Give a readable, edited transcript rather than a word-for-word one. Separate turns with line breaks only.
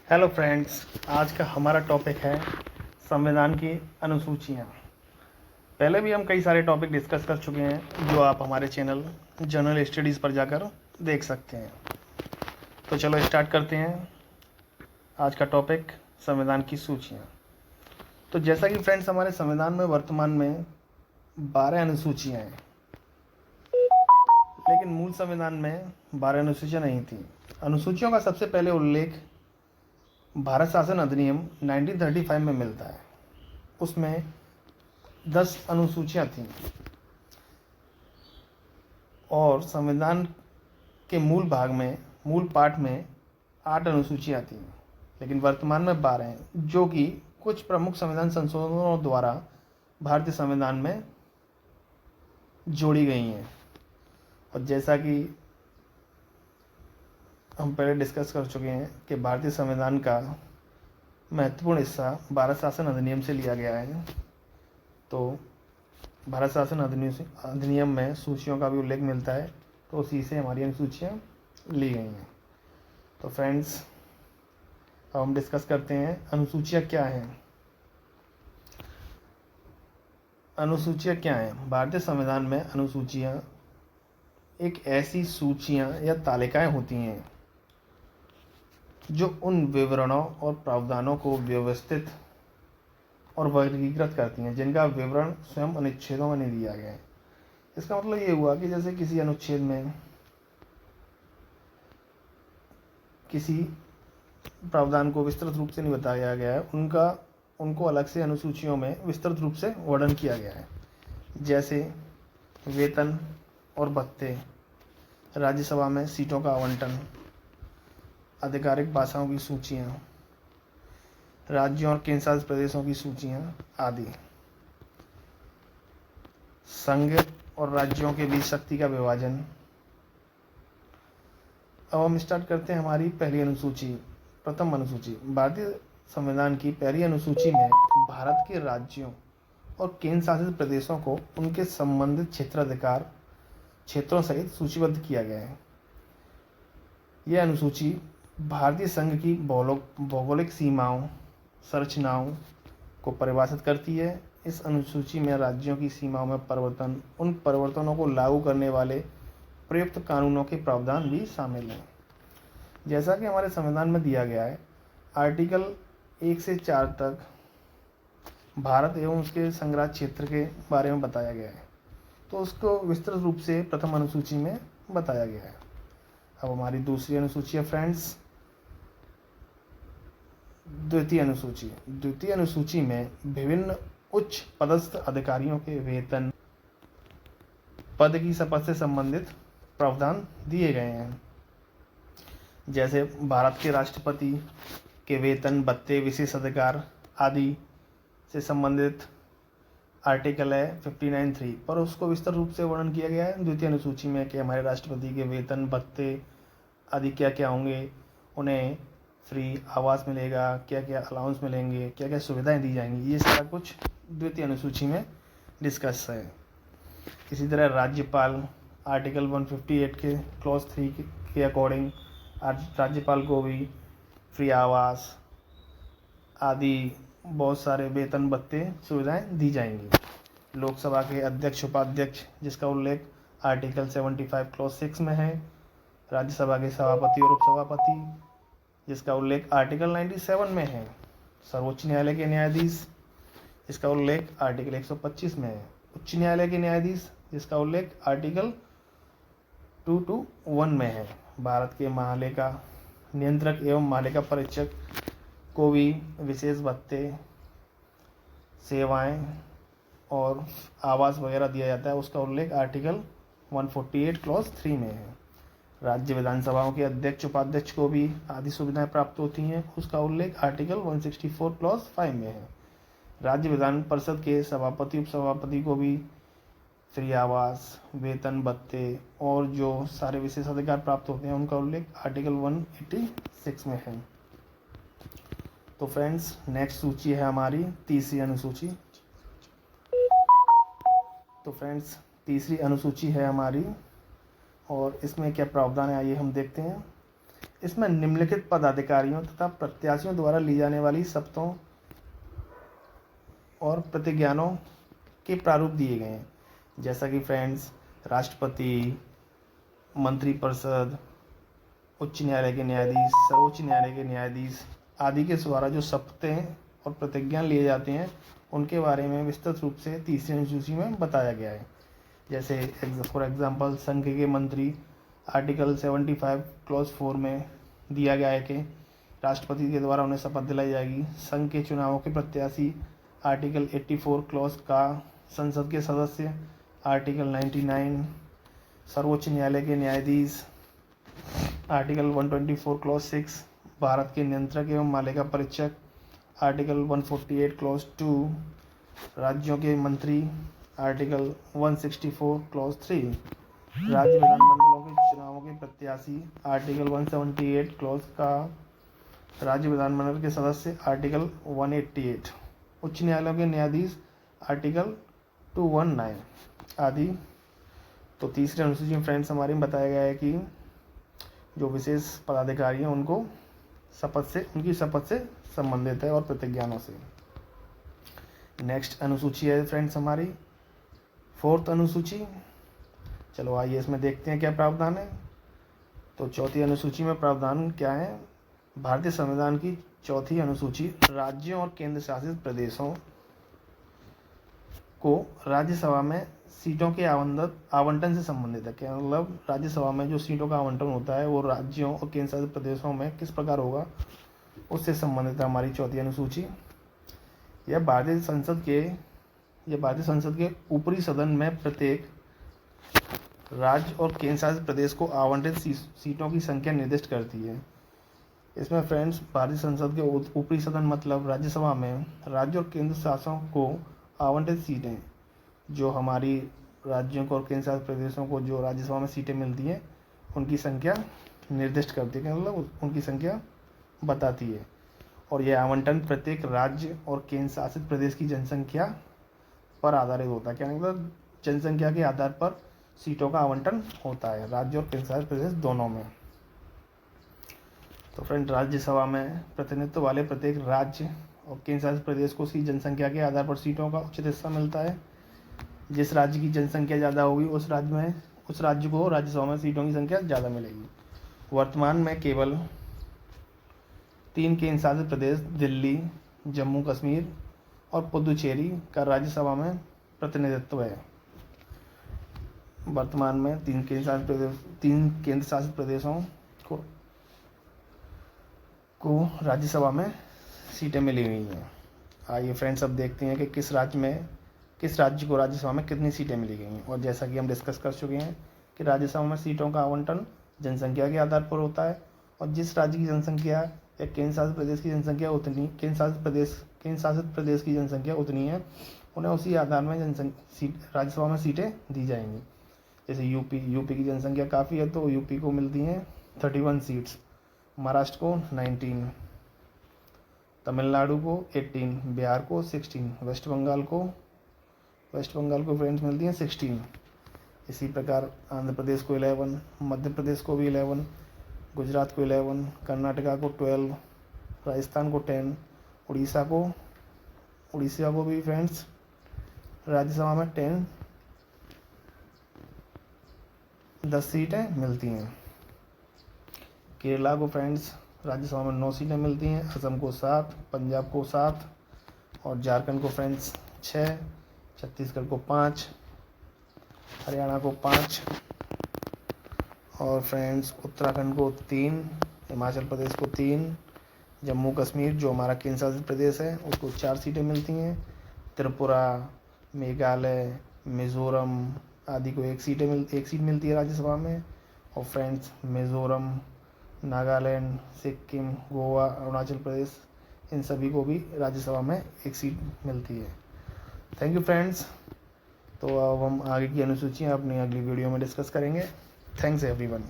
Hello friends, आज का हमारा टॉपिक है संविधान की अनुसूचियाँ। पहले भी हम कई सारे टॉपिक डिस्कस कर चुके हैं जो आप हमारे चैनल जनरल स्टडीज़ पर जाकर देख सकते हैं। तो चलो स्टार्ट करते हैं आज का टॉपिक, संविधान की सूचियाँ। तो जैसा कि फ्रेंड्स हमारे संविधान में वर्तमान में 12 अनुसूचियाँ हैं, लेकिन मूल संविधान में 12 अनुसूचियाँ नहीं थी। अनुसूचियों का सबसे पहले उल्लेख भारत शासन अधिनियम 1935 में मिलता है। उसमें 10 अनुसूचियाँ थीं और संविधान के मूल भाग में, मूल पाठ में 8 अनुसूचियाँ थीं, लेकिन वर्तमान में 12 हैं, जो कि कुछ प्रमुख संविधान संशोधनों द्वारा भारतीय संविधान में जोड़ी गई हैं। और जैसा कि हम पहले डिस्कस कर चुके हैं कि भारतीय संविधान का महत्वपूर्ण हिस्सा भारत शासन अधिनियम से लिया गया है। तो भारत शासन अधिनियम में सूचियों का भी उल्लेख मिलता है, तो उसी से हमारी अनुसूचियाँ ली गई हैं। तो फ्रेंड्स, अब हम डिस्कस करते हैं अनुसूचियाँ क्या हैं। अनुसूचियाँ क्या हैं? भारतीय संविधान में अनुसूचियाँ एक ऐसी सूचियाँ या तालिकाएँ होती हैं जो उन विवरणों और प्रावधानों को व्यवस्थित और वर्गीकृत करती हैं जिनका विवरण स्वयं अनुच्छेदों में नहीं दिया गया है। इसका मतलब ये हुआ कि जैसे किसी अनुच्छेद में किसी प्रावधान को विस्तृत रूप से नहीं बताया गया है, उनको अलग से अनुसूचियों में विस्तृत रूप से वर्णन किया गया है। जैसे वेतन और भत्ते, राज्यसभा में सीटों का आवंटन, आधिकारिक भाषाओं की सूचियाँ, राज्यों और केंद्रशासित प्रदेशों की सूचियाँ आदि। संघ और राज्यों के बीच शक्ति का विभाजन। अब हम स्टार्ट करते हैं हमारी पहली अनुसूची, प्रथम अनुसूची। भारतीय संविधान की पहली अनुसूची में भारत के राज्यों और केंद्र शासित प्रदेशों को उनके संबंधित क्षेत्राधिकार क्षेत्रों सहित सूचीबद्ध किया गया है। यह अनुसूची भारतीय संघ की भौगोलिक सीमाओं, संरचनाओं को परिभाषित करती है। इस अनुसूची में राज्यों की सीमाओं में परिवर्तन, उन परिवर्तनों को लागू करने वाले प्रयुक्त कानूनों के प्रावधान भी शामिल हैं। जैसा कि हमारे संविधान में दिया गया है, आर्टिकल 1 से 4 तक भारत एवं उसके संघराज्य क्षेत्र के बारे में बताया गया है, तो उसको विस्तृत रूप से प्रथम अनुसूची में बताया गया है। अब हमारी दूसरी अनुसूची है फ्रेंड्स, द्वितीय अनुसूची। द्वितीय अनुसूची में विभिन्न उच्च पदस्थ अधिकारियों के वेतन, पद की शपथ से संबंधित प्रावधान दिए गए हैं। जैसे भारत के राष्ट्रपति के वेतन, भत्ते, विशेष अधिकार आदि से संबंधित आर्टिकल है 59(3), पर उसको विस्तार रूप से वर्णन किया गया है द्वितीय अनुसूची में कि हमारे राष्ट्रपति के वेतन, भत्ते आदि क्या क्या होंगे, उन्हें फ्री आवास मिलेगा, क्या क्या अलाउंस मिलेंगे, क्या क्या सुविधाएं दी जाएंगी, ये सारा कुछ द्वितीय अनुसूची में डिस्कस है। इसी तरह राज्यपाल, आर्टिकल 158 के क्लॉज 3 के अकॉर्डिंग राज्यपाल को भी फ्री आवास आदि बहुत सारे वेतन, भत्ते, सुविधाएं दी जाएंगी। लोकसभा के अध्यक्ष, उपाध्यक्ष, जिसका उल्लेख आर्टिकल 75 क्लॉज 6 में है। राज्यसभा के सभापति और उपसभापति, जिसका उल्लेख आर्टिकल 97 में है। सर्वोच्च न्यायालय के न्यायाधीश, जिसका उल्लेख आर्टिकल 125 में है। उच्च न्यायालय के न्यायाधीश, जिसका उल्लेख आर्टिकल 221 में है। भारत के महालेखा नियंत्रक एवं महालेखा परीक्षक को भी विशेष भत्ते, सेवाएं और आवास वगैरह दिया जाता है, उसका उल्लेख आर्टिकल 148 क्लॉज 3 में है। राज्य विधानसभाओं के अध्यक्ष, उपाध्यक्ष को भी आदि सुविधाएं प्राप्त होती हैं, उसका उल्लेख आर्टिकल 164 क्लॉज 5 में है। राज्य विधान परिषद के सभापति, उपसभापति को भी फ्री आवास, वेतन, भत्ते और जो सारे विशेष अधिकार प्राप्त होते हैं, उनका उल्लेख आर्टिकल 186 में है। तो फ्रेंड्स, नेक्स्ट सूची है हमारी तीसरी अनुसूची। तो फ्रेंड्स, तीसरी अनुसूची है हमारी और इसमें क्या प्रावधान है, आइए हम देखते हैं। इसमें निम्नलिखित पदाधिकारियों तथा प्रत्याशियों द्वारा ली जाने वाली शपथों और प्रतिज्ञानों के प्रारूप दिए गए हैं, जैसा कि फ्रेंड्स राष्ट्रपति, मंत्रिपरिषद, उच्च न्यायालय के न्यायाधीश, सर्वोच्च न्यायालय के न्यायाधीश आदि के द्वारा जो शपथें और प्रतिज्ञा लिए जाते हैं उनके बारे में विस्तृत रूप से तीसरी अनुसूची में बताया गया है। जैसे फॉर एग्जांपल संघ के मंत्री आर्टिकल 75 क्लॉज 4 में दिया गया है कि राष्ट्रपति के द्वारा उन्हें शपथ दिलाई जाएगी। संघ के चुनावों के प्रत्याशी आर्टिकल 84 क्लॉज का, संसद के सदस्य आर्टिकल 99, सर्वोच्च न्यायालय के न्यायाधीश आर्टिकल 124 क्लॉज 6, भारत के नियंत्रक एवं मालिका परीक्षक आर्टिकल 148 क्लॉज 2, राज्यों के मंत्री आर्टिकल 164 क्लॉज 3, राज्य विधानमंडलों के चुनावों के प्रत्याशी आर्टिकल 178 क्लॉज का, राज्य विधानमंडल के सदस्य आर्टिकल 188, उच्च न्यायालयों के न्यायाधीश आर्टिकल 219 आदि। तो तीसरे अनुसूची में फ्रेंड्स हमारे में बताया गया है कि जो विशेष पदाधिकारी हैं उनको उनकी शपथ से संबंधित है और प्रतिज्ञानों से। नेक्स्ट अनुसूची है फ्रेंड्स हमारी फोर्थ अनुसूची। चलो आइए इसमें देखते हैं क्या प्रावधान है। तो चौथी अनुसूची में प्रावधान क्या है? भारतीय संविधान की चौथी अनुसूची राज्यों और केंद्र शासित प्रदेशों को राज्यसभा में सीटों के आवंटन से संबंधित है। क्या मतलब राज्यसभा में जो सीटों का आवंटन होता है वो राज्यों और केंद्र शासित प्रदेशों में किस प्रकार होगा उससे संबंधित है हमारी चौथी अनुसूची। यह भारतीय संसद के ऊपरी सदन में प्रत्येक राज्य और केंद्र शासित प्रदेश को आवंटित सीटों की संख्या निर्दिष्ट करती है। इसमें फ्रेंड्स भारतीय संसद के ऊपरी सदन मतलब राज्यसभा में राज्य और केंद्र शासकों को आवंटित सीटें, जो हमारी राज्यों को और केंद्र शासित प्रदेशों को जो राज्यसभा में सीटें मिलती हैं उनकी संख्या निर्दिष्ट करती है, मतलब उनकी संख्या बताती है। और यह आवंटन प्रत्येक राज्य और केंद्र शासित प्रदेश की जनसंख्या पर आधारित होता है। क्या मतलब जनसंख्या के आधार पर सीटों का आवंटन होता है राज्य और केंद्र शासित प्रदेश दोनों में। तो फ्रेंड राज्यसभा में प्रतिनिधित्व वाले प्रत्येक राज्य और केंद्र शासित प्रदेश को उसकी जनसंख्या के आधार पर सीटों का उचित हिस्सा मिलता है। जिस राज्य की जनसंख्या ज़्यादा होगी उस राज्य को राज्यसभा में सीटों की संख्या ज़्यादा मिलेगी। वर्तमान में केवल 3 केंद्र शासित प्रदेश दिल्ली, जम्मू कश्मीर और पुदुचेरी का राज्यसभा में प्रतिनिधित्व है। वर्तमान में 3 केंद्र शासित प्रदेशों को राज्यसभा में सीटें मिली हुई हैं। आइए फ्रेंड्स अब देखते हैं कि किस राज्य को राज्यसभा में कितनी सीटें मिली गई हैं। और जैसा कि हम डिस्कस कर चुके हैं कि राज्यसभा में सीटों का आवंटन जनसंख्या के आधार पर होता है, और जिस राज्य की जनसंख्या या केंद्र शासित प्रदेश की जनसंख्या उतनी केंद्र शासित प्रदेश की जनसंख्या उतनी है, उन्हें उसी आधार में राज्यसभा में सीटें दी जाएंगी। जैसे यूपी की जनसंख्या काफ़ी है तो यूपी को मिलती हैं 31 सीट्स, महाराष्ट्र को 19, तमिलनाडु को 18, बिहार को 16, वेस्ट बंगाल को फ्रेंड्स मिलती हैं 16। इसी प्रकार आंध्र प्रदेश को 11, मध्य प्रदेश को भी 11, गुजरात को 11, कर्नाटका को 12, राजस्थान को 10, उड़ीसा को भी फ्रेंड्स राज्यसभा में 10 सीटें मिलती हैं। केरला को फ्रेंड्स राज्यसभा में 9 सीटें मिलती हैं, असम को 7, पंजाब को 7 और झारखंड को फ्रेंड्स 6, छत्तीसगढ़ को 5, हरियाणा को 5 और फ्रेंड्स उत्तराखंड को 3, हिमाचल प्रदेश को 3, जम्मू कश्मीर जो हमारा केंद्र शासित प्रदेश है उसको 4 सीटें मिलती हैं, त्रिपुरा, मेघालय, मिज़ोरम आदि को 1 सीट मिलती है राज्यसभा में। और फ्रेंड्स मिज़ोरम, नागालैंड, सिक्किम, गोवा, अरुणाचल प्रदेश इन सभी को भी राज्यसभा में 1 सीट मिलती है। Thank you friends. तो अब हम आगे की अनुसूचियाँ अपनी अगली वीडियो में डिस्कस करेंगे। Thanks everyone.